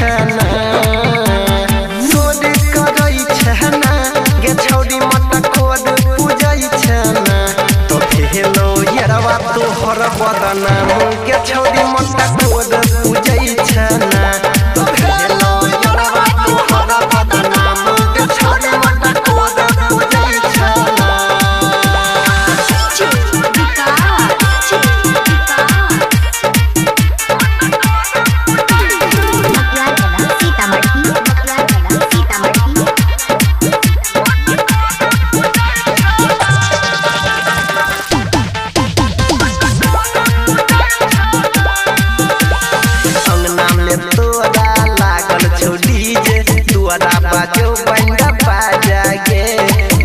छना सोड करई छना गे छौड़ी मत कोड पूजई छना तो भेलो यरवा तोहर बदनाम गे छौड़ी मत कोड पूजई छना तो भेलो यरवा तोहर बदनाम गे छौड़ी मत कोड पूजई छना बाजो बंदा बाजा गे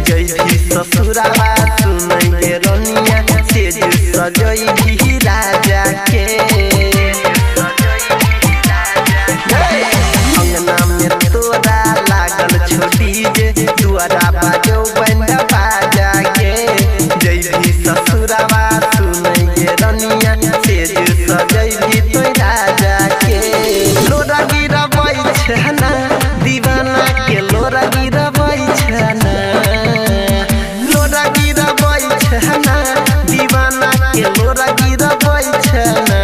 जई ससुरावा सुनई गे रनिया से सजई भी राजा के अंगना में तोरा लागल छोड़ी जे दुआरा बाजो बंदा बाजा गे जई ससुरावा सुनई गे रनिया से सजई भी तो राजा के लोरा गिरबै छना दीवाना के लोरा गिरबै छना लोरा गिरबै छना दीवाना के लोरा गिरबै छना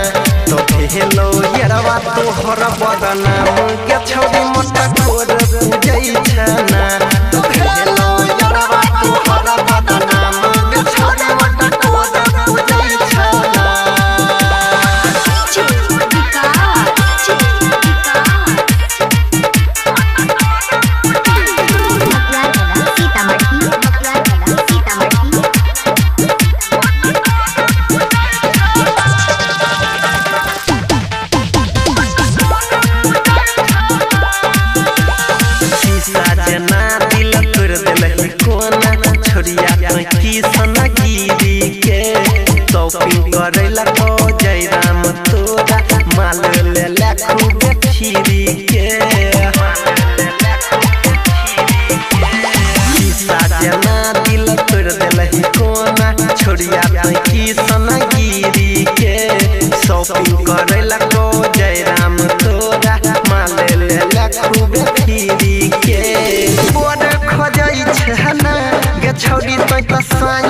तो भेलो यरवा तोहर बदनाम गे छौड़ी मत कोड पूजई छना तो भेलो यरवा तोहर बदनाम गे छौड़ी मत कोड पूजई छना साजना दिल कर दिल कोना छोरिया की सना गिरी के शॉपिंग करेला को जयराम तोरा माल ले ले खूब खीरी के साजना दिल कर दिल कोना छोरिया की सना गिरी के शॉपिंग करेला को जयराम तोरा माल ले ले खूब खीरी के बोर खोजई छना गे छौड़ी तो संग